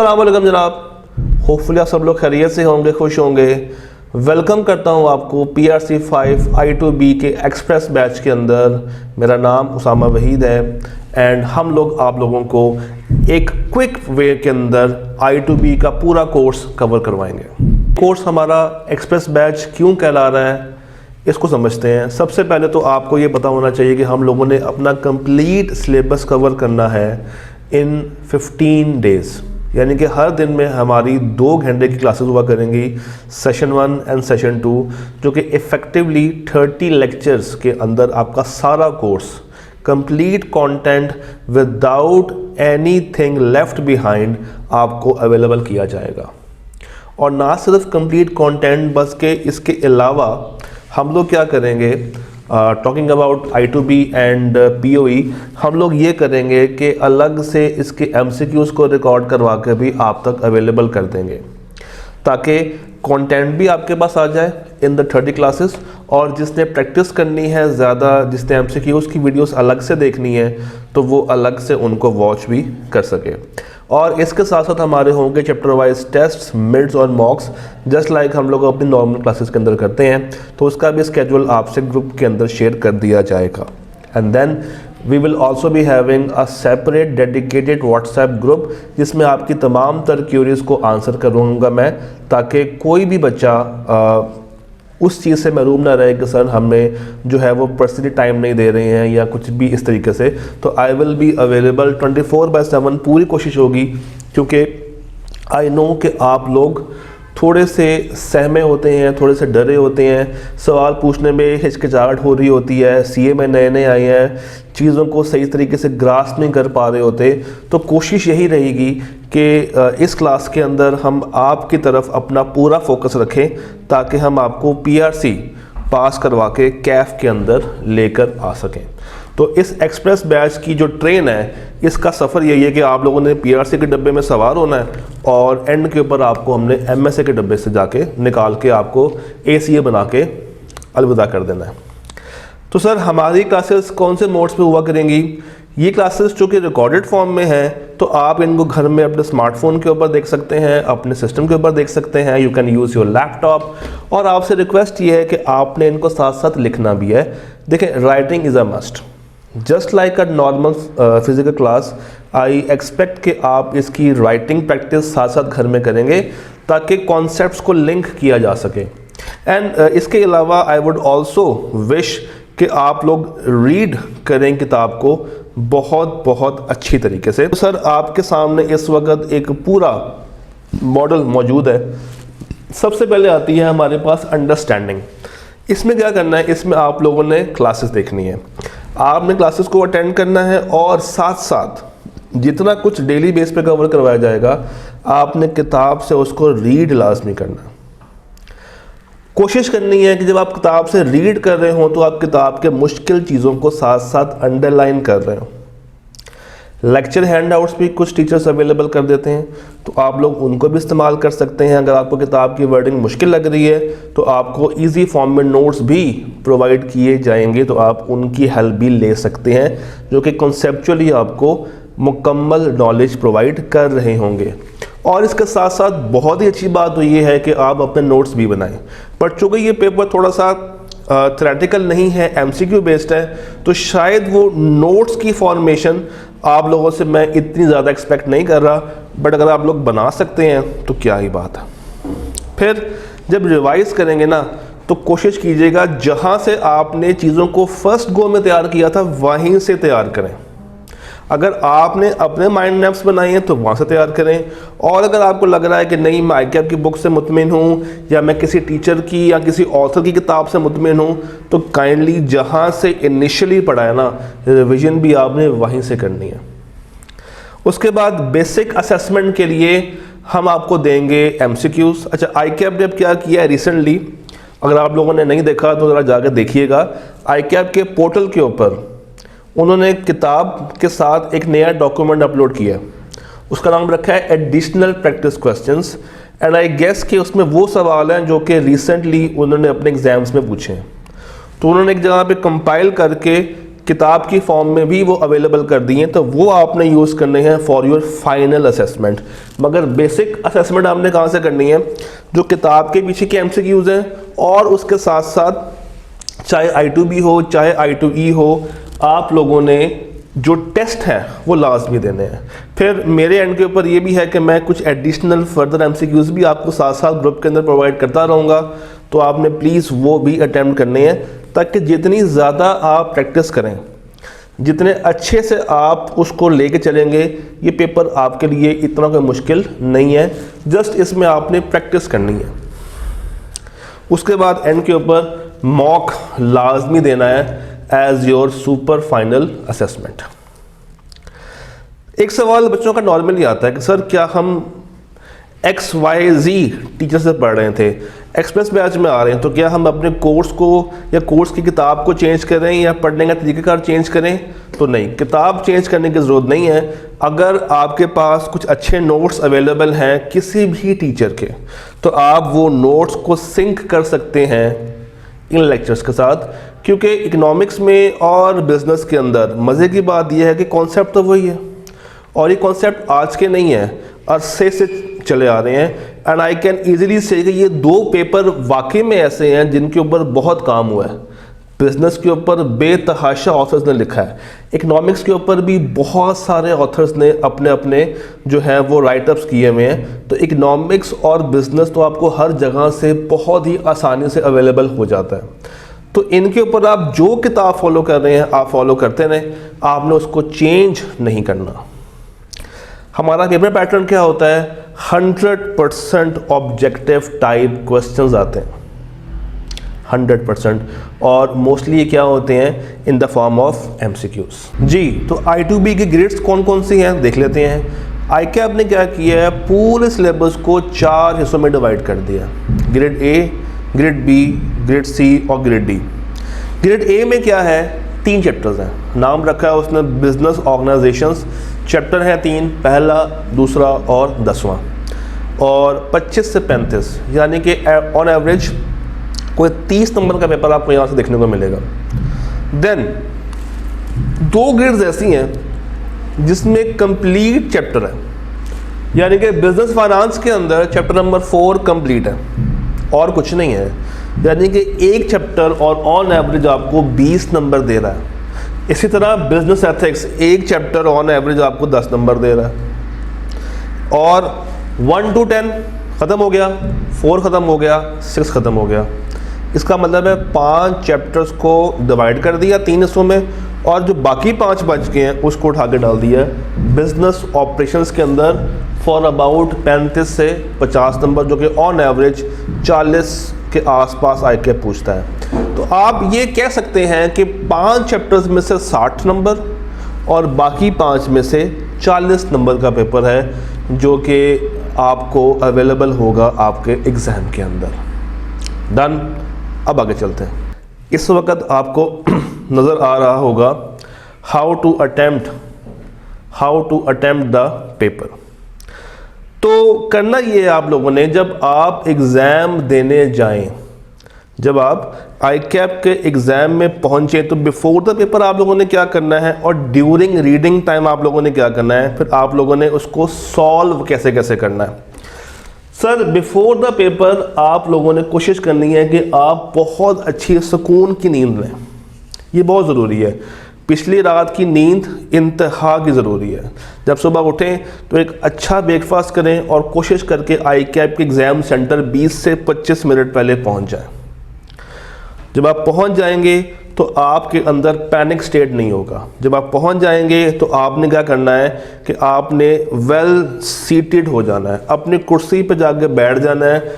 अस्सलाम वालेकुम जनाब, होपफुली आप सब लोग खैरियत से होंगे, खुश होंगे। वेलकम करता हूं आपको PRC 5 I2B के एक्सप्रेस बैच के अंदर। मेरा नाम उसामा वहीद है एंड हम लोग आप लोगों को एक क्विक वे के अंदर I2B का पूरा कोर्स कवर करवाएंगे। कोर्स हमारा एक्सप्रेस बैच क्यों कहला रहा है इसको समझते हैं। सबसे पहले तो आपको ये पता होना चाहिए कि हम लोगों ने अपना कंप्लीट सिलेबस कवर करना है इन 15 डेज़, यानी कि हर दिन में हमारी 2 घंटे की क्लासेस हुआ करेंगी, सेशन 1 एंड सेशन 2, जो कि इफ़ेक्टिवली 30 लेक्चर्स के अंदर आपका सारा course complete content without anything left behind आपको अवेलेबल किया जाएगा। और ना सिर्फ कंप्लीट कंटेंट बस के इसके अलावा हम लोग क्या करेंगे, talking about I2B and POE, हम लोग ये करेंगे कि अलग से इसके MCQs को रिकॉर्ड करवा के भी आप तक अवेलेबल कर देंगे, ताकि कंटेंट भी आपके पास आ जाए इन द 30 क्लासेस। और जिसने प्रैक्टिस करनी है ज़्यादा, जिसने MCQs की वीडियोस अलग से देखनी है, तो वो अलग से उनको वॉच भी कर सके। और इसके साथ साथ हमारे होंगे चैप्टर वाइज टेस्ट्स, मिड्स और मॉक्स, जस्ट लाइक हम लोग अपनी नॉर्मल क्लासेस के अंदर करते हैं। तो उसका भी स्केड्यूल आपसे ग्रुप के अंदर शेयर कर दिया जाएगा। And then we will also be having a separate dedicated WhatsApp group, जिसमें आपकी तमाम तर क्यूरीज को आंसर करूँगा मैं, ताकि कोई भी बच्चा उस चीज़ से महरूम ना रहे कि सर हमें जो है वो पर्सनली टाइम नहीं दे रहे हैं या कुछ भी इस तरीके से। तो आई विल बी अवेलेबल 24/7, पूरी कोशिश होगी, क्योंकि आई नो कि आप लोग थोड़े से सहमे होते हैं, थोड़े से डरे होते हैं, सवाल पूछने में हिचकिचाहट हो रही होती है, CA में नए नए आए हैं, चीज़ों को सही तरीके से ग्रास्प नहीं कर पा रहे होते। तो कोशिश यही रहेगी कि इस क्लास के अंदर हम आपकी तरफ अपना पूरा फोकस रखें, ताकि हम आपको PRC पास करवा के कैफ के अंदर लेकर आ सकें। तो इस एक्सप्रेस बैच की जो ट्रेन है, इसका सफ़र यही है कि आप लोगों ने PRC के डब्बे में सवार होना है और एंड के ऊपर आपको हमने MSA के डब्बे से जाके निकाल के आपको ACA बना के अलविदा कर देना है। तो सर हमारी क्लासेस कौन से मोड्स पे हुआ करेंगी? ये क्लासेस जो कि रिकॉर्डेड फॉर्म में हैं, तो आप इनको घर में अपने स्मार्टफोन के ऊपर देख सकते हैं, अपने सिस्टम के ऊपर देख सकते हैं, you can use your laptop. और आपसे रिक्वेस्ट ये है कि आपने इनको साथ साथ लिखना भी है। देखें, writing is a must, just like a normal physical class. I expect कि आप इसकी राइटिंग प्रैक्टिस साथ साथ घर में करेंगे, ताकि कॉन्सेप्ट्स को लिंक किया जा सके। एंड इसके अलावा आई वुड ऑल्सो विश कि आप लोग रीड करें किताब को बहुत बहुत अच्छी तरीके से। तो सर आपके सामने इस वक्त एक पूरा मॉडल मौजूद है। सबसे पहले आती है हमारे पास अंडरस्टैंडिंग। इसमें क्या करना है, इसमें आप लोगों ने क्लासेस देखनी है, आपने क्लासेस को अटेंड करना है, और साथ साथ जितना कुछ डेली बेस पे कवर करवाया जाएगा, आपने किताब से उसको रीड लाजमी करना है। कोशिश करनी है कि जब आप किताब से रीड कर रहे हो तो आप किताब के मुश्किल चीज़ों को साथ साथ अंडरलाइन कर रहे हो। लेक्चर हैंडआउट्स भी कुछ टीचर्स अवेलेबल कर देते हैं, तो आप लोग उनको भी इस्तेमाल कर सकते हैं। अगर आपको किताब की वर्डिंग मुश्किल लग रही है तो आपको इजी फॉर्म में नोट्स भी प्रोवाइड किए जाएंगे, तो आप उनकी हेल्प भी ले सकते हैं, जो कि कॉन्सेप्चुअली आपको मुकम्मल नॉलेज प्रोवाइड कर रहे होंगे। और इसके साथ साथ बहुत ही अच्छी बात तो ये है कि आप अपने नोट्स भी बनाएं। पर चूँकि ये पेपर थोड़ा सा थ्योरेटिकल नहीं है, MCQ बेस्ड है, तो शायद वो नोट्स की फॉर्मेशन आप लोगों से मैं इतनी ज़्यादा एक्सपेक्ट नहीं कर रहा, बट अगर आप लोग बना सकते हैं तो क्या ही बात है। फिर जब रिवाइज़ करेंगे ना, तो कोशिश कीजिएगा जहाँ से आपने चीज़ों को फर्स्ट गो में तैयार किया था वहीं से तैयार करें। अगर आपने अपने माइंड मैप्स बनाए हैं तो वहाँ से तैयार करें, और अगर आपको लग रहा है कि नहीं मैं ICAP की बुक से मुतमिन हूँ या मैं किसी टीचर की या किसी ऑथर की किताब से मुतमिन हूँ, तो काइंडली जहाँ से इनिशियली पढ़ा है ना, रिवीजन भी आपने वहीं से करनी है। उसके बाद बेसिक असेसमेंट के लिए हम आपको देंगे MCQs। अच्छा, ICAP ने अब क्या किया है रिसेंटली, अगर आप लोगों ने नहीं देखा तो ज़रा जाकर देखिएगा। ICAP के पोर्टल के ऊपर उन्होंने किताब के साथ एक नया डॉक्यूमेंट अपलोड किया, उसका नाम रखा है additional practice questions. And I guess कि उसमें वो सवाल हैं जो कि रिसेंटली उन्होंने अपने एग्जाम्स में पूछे हैं। तो उन्होंने एक जगह पे कंपाइल करके किताब की फॉर्म में भी वो अवेलेबल कर दी हैं, तो वो आपने यूज़ करने हैं फॉर योर फाइनल असेसमेंट। मगर बेसिक असेसमेंट आपने कहाँ से करनी है, जो किताब के पीछे के MCQs हैं और उसके साथ साथ चाहे I2B हो चाहे I2E हो, आप लोगों ने जो टेस्ट हैं वो लाजमी देने हैं। फिर मेरे एंड के ऊपर ये भी है कि मैं कुछ एडिशनल फर्दर MCQs भी आपको साथ साथ ग्रुप के अंदर प्रोवाइड करता रहूँगा, तो आपने प्लीज़ वो भी अटैम्प्ट करने हैं, ताकि जितनी ज़्यादा आप प्रैक्टिस करें, जितने अच्छे से आप उसको लेके चलेंगे, ये पेपर आपके लिए इतना कोई मुश्किल नहीं है। जस्ट इसमें आपने प्रैक्टिस करनी है। उसके बाद एंड के ऊपर मॉक लाजमी देना है as your super final assessment. एक सवाल बच्चों का नॉर्मली आता है कि सर क्या हम XYZ टीचर से पढ़ रहे थे, एक्सप्रेस बैच में आ रहे हैं, तो क्या हम अपने कोर्स को या कोर्स की किताब को चेंज करें या पढ़ने का तरीक़ाकार चेंज करें? तो नहीं, किताब चेंज करने की ज़रूरत नहीं है। अगर आपके पास कुछ अच्छे नोट्स अवेलेबल हैं किसी भी टीचर के, तो आप वो नोट्स को सिंक कर सकते हैं इन लेक्चर्स के साथ, क्योंकि इकोनॉमिक्स में और बिज़नेस के अंदर मज़े की बात यह है कि कॉन्सेप्ट तो वही है, और ये कॉन्सेप्ट आज के नहीं है, अरसे से चले आ रहे हैं। एंड आई कैन ईजिली से कि ये 2 पेपर वाकई में ऐसे हैं जिनके ऊपर बहुत काम हुआ है। बिजनेस के ऊपर बेतहाशा ऑथर्स ने लिखा है, इकोनॉमिक्स के ऊपर भी बहुत सारे ऑथर्स ने अपने अपने जो है वो राइटअप्स किए हुए हैं। तो इकोनॉमिक्स और बिजनेस तो आपको हर जगह से बहुत ही आसानी से अवेलेबल हो जाता है। तो इनके ऊपर आप जो किताब फॉलो कर रहे हैं आप फॉलो करते रहें, आपने उसको चेंज नहीं करना। हमारा पेपर पैटर्न क्या होता है, 100% ऑब्जेक्टिव टाइप क्वेश्चंस आते हैं, 100%, और मोस्टली ये क्या होते हैं in the form of MCQs। जी, तो I2B की ग्रेड्स कौन कौन सी हैं देख लेते हैं। ICAP ने क्या किया है, पूरे सिलेबस को 4 हिस्सों में डिवाइड कर दिया, grade A, grade B, grade C और ग्रेड D। ग्रेड A में क्या है, 3 चैप्टर्स हैं, नाम रखा है उसने बिजनेस ऑर्गेनाइजेशंस। चैप्टर है 3, पहला, दूसरा और 10वां, और 25 से 35, यानी कि ऑन एवरेज कोई 30 नंबर का पेपर आपको यहाँ से देखने को मिलेगा। देन 2 ग्रेड्स ऐसी हैं जिसमें कंप्लीट चैप्टर है, यानी कि बिजनेस फाइनेंस के अंदर चैप्टर नंबर 4 कंप्लीट है और कुछ नहीं है, यानी कि एक चैप्टर और ऑन एवरेज आपको 20 नंबर दे रहा है। इसी तरह बिजनेस एथिक्स, एक चैप्टर ऑन एवरेज आपको 10 नंबर दे रहा है, और 1 to 10 ख़त्म हो गया, 4 ख़त्म हो गया, 6 ख़त्म हो गया। इसका मतलब है 5 चैप्टर्स को डिवाइड कर दिया 3 हिस्सों में, और जो बाकी 5 बच गए हैं उसको उठा के डाल दिया बिजनेस ऑपरेशंस के अंदर फॉर अबाउट 35 से 50 नंबर, जो कि ऑन एवरेज 40 के आसपास ICAP पूछता है। तो आप ये कह सकते हैं कि 5 चैप्टर्स में से 60 नंबर और बाकी 5 में से 40 नंबर का पेपर है, जो कि आपको अवेलेबल होगा आपके एग्ज़ाम के अंदर। डन। अब आगे चलते हैं। इस वक्त आपको नज़र आ रहा होगा how to attempt the paper. तो करना ये है आप लोगों ने, जब आप एग्ज़ाम देने जाएं, जब आप ICAP के एग्ज़ाम में पहुंचे, तो बिफोर द पेपर आप लोगों ने क्या करना है, और ड्यूरिंग रीडिंग टाइम आप लोगों ने क्या करना है, फिर आप लोगों ने उसको सॉल्व कैसे कैसे करना है। सर, बिफोर द पेपर आप लोगों ने कोशिश करनी है कि आप बहुत अच्छी सुकून की नींद लें, ये बहुत ज़रूरी है। पिछली रात की नींद इंतहा की ज़रूरी है। जब सुबह उठें तो एक अच्छा ब्रेकफास्ट करें और कोशिश करके ICAP के एग्ज़ाम सेंटर 20 से 25 मिनट पहले पहुंच जाएं। जब आप पहुंच जाएंगे तो आपके अंदर पैनिक स्टेट नहीं होगा। जब आप पहुंच जाएंगे तो आपने क्या करना है कि आपने वेल सीटेड हो जाना है, अपनी कुर्सी पर जाके बैठ जाना है,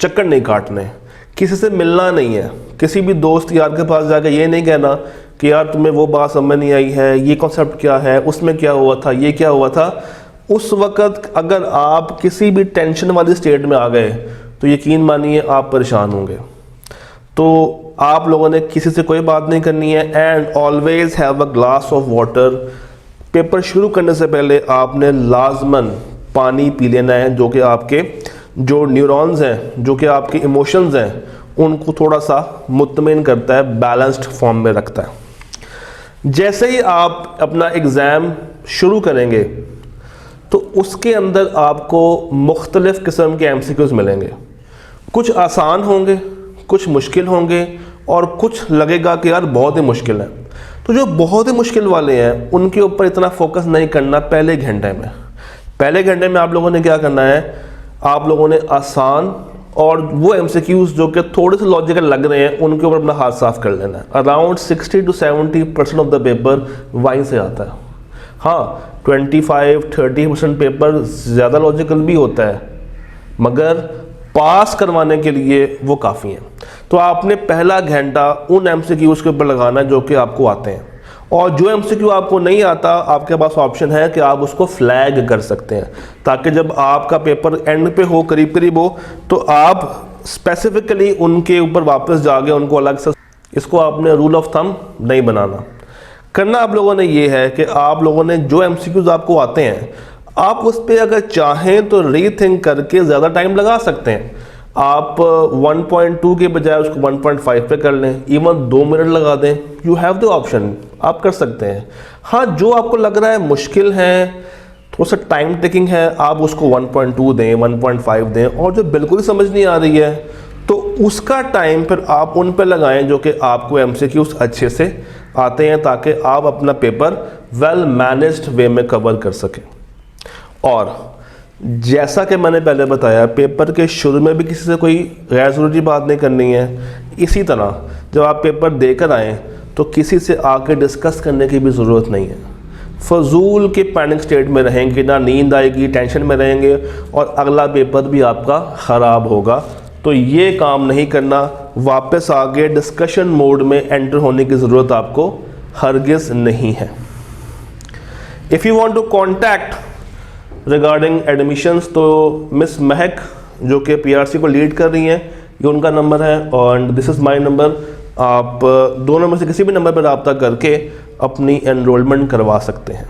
चक्कर नहीं काटने, किसी से मिलना नहीं है, किसी भी दोस्त यार के पास जाकर ये नहीं कहना कि यार तुम्हें वो बात समझ नहीं आई है, ये कॉन्सेप्ट क्या है, उसमें क्या हुआ था, ये क्या हुआ था। उस वक़्त अगर आप किसी भी टेंशन वाली स्टेट में आ गए तो यकीन मानिए आप परेशान होंगे। तो आप लोगों ने किसी से कोई बात नहीं करनी है, and always have a glass of water. Paper शुरू करने से पहले आपने लाजमन पानी पी लेना है, जो कि आपके जो न्यूरॉन्स हैं, जो कि आपके इमोशंस हैं, उनको थोड़ा सा मुतमिन करता है, बैलेंस्ड फॉर्म में रखता है। जैसे ही आप अपना एग्ज़ाम शुरू करेंगे तो उसके अंदर आपको मुख्तलिफ़ किस्म के MCQs मिलेंगे। कुछ आसान होंगे, कुछ मुश्किल होंगे और कुछ लगेगा कि यार बहुत ही मुश्किल है। तो जो बहुत ही मुश्किल वाले हैं उनके ऊपर इतना फोकस नहीं करना पहले घंटे में। पहले घंटे में आप लोगों ने क्या करना है, आप लोगों ने आसान और वो MCQs जो कि थोड़े से लॉजिकल लग रहे हैं उनके ऊपर अपना हाथ साफ कर लेना है। Around 60 to 70% of the paper वहीं से आता है। हाँ, 25-30% पेपर ज़्यादा लॉजिकल भी होता है, मगर पास करवाने के लिए वो काफ़ी है। तो आपने पहला घंटा उन MCQs के ऊपर लगाना है जो कि आपको आते हैं, और जो MCQ आपको नहीं आता आपके पास ऑप्शन है कि आप उसको फ्लैग कर सकते हैं, ताकि जब आपका पेपर एंड पे हो, करीब करीब हो, तो आप स्पेसिफिकली उनके ऊपर वापस जाके उनको अलग से, इसको आपने रूल ऑफ थंब नहीं बनाना। करना आप लोगों ने ये है कि आप लोगों ने जो MCQs आपको आते हैं आप उस पर अगर चाहें तो रीथिंक करके ज़्यादा टाइम लगा सकते हैं। आप 1.2 के बजाय उसको 1.5 पे कर लें, इवन 2 मिनट लगा दें, यू हैव द ऑप्शन, आप कर सकते हैं। हाँ, जो आपको लग रहा है मुश्किल है, थोड़ा सा टाइम टेकिंग है, आप उसको 1.2 दें, 1.5 दें, और जो बिल्कुल ही समझ नहीं आ रही है तो उसका टाइम फिर आप उन पर लगाएं जो कि आपको MCQs अच्छे से आते हैं, ताकि आप अपना पेपर वेल मैनेज्ड वे में कवर कर सकें। और जैसा कि मैंने पहले बताया, पेपर के शुरू में भी किसी से कोई गैर ज़रूरी बात नहीं करनी है। इसी तरह जब आप पेपर देकर आएँ तो किसी से आके डिस्कस करने की भी ज़रूरत नहीं है। फजूल के पैनिक स्टेट में रहेंगे, ना नींद आएगी, टेंशन में रहेंगे, और अगला पेपर भी आपका ख़राब होगा। तो ये काम नहीं करना। वापस आगे डिस्कशन मोड में एंटर होने की ज़रूरत आपको हरगिज़ नहीं है। If you want to contact regarding admissions, तो मिस महक जो कि PRC को लीड कर रही हैं, ये उनका नंबर है, और दिस इज़ माय नंबर। आप दोनों में से किसी भी नंबर पर रब्ता करके अपनी एनरोलमेंट करवा सकते हैं।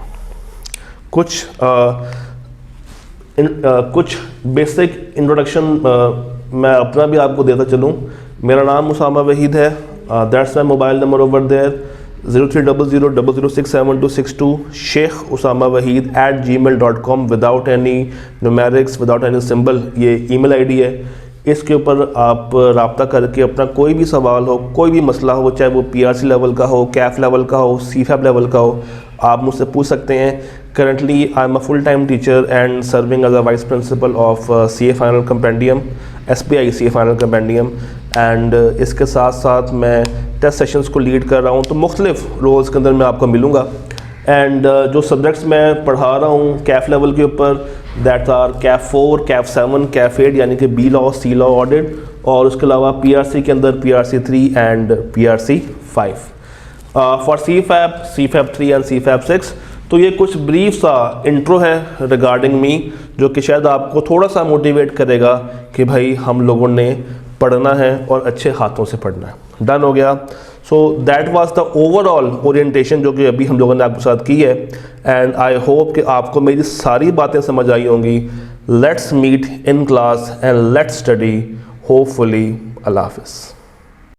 कुछ बेसिक इंट्रोडक्शन मैं अपना भी आपको देता चलूँ। मेरा नाम उसामा वहीद है, that's my mobile number over there 030000676262, sheikhusamawahid@gmail.com, without any numerics, without any symbol, ये ईमेल ID है। इसके ऊपर आप रब्ता करके अपना कोई भी सवाल हो, कोई भी मसला हो, चाहे वो PRC लेवल का हो, CAF लेवल का हो, CFAP लेवल का हो, आप मुझसे पूछ सकते हैं। Currently I am a full time teacher and serving as a vice principal of CA final compendium, SPI CA final compendium, and इसके साथ साथ मैं टेस्ट सेशंस को लीड कर रहा हूँ। तो मुख्तलिफ रोल्स के अंदर मैं आपको मिलूँगा। एंड जो सब्जेक्ट्स मैं पढ़ा रहा हूँ CAF लेवल के ऊपर, that are CAF 4, CAF 7, CAF 8 यानी कि B law, C law audit, और उसके अलावा PRC के अंदर PRC 3 and PRC 5 for CFAP 3 and CFAP 6। तो ये कुछ ब्रीफ सा इंट्रो है रिगार्डिंग मी, जो कि शायद आपको थोड़ा सा मोटिवेट करेगा कि भाई हम लोगों ने पढ़ना है और अच्छे हाथों से पढ़ना है। डन हो गया। So that was the overall orientation जो कि अभी हम लोगों ने आपके साथ की है, एंड आई होप कि आपको मेरी सारी बातें समझ आई होंगी। Let's meet in class and let's study hopefully. अल्लाह हाफिज़।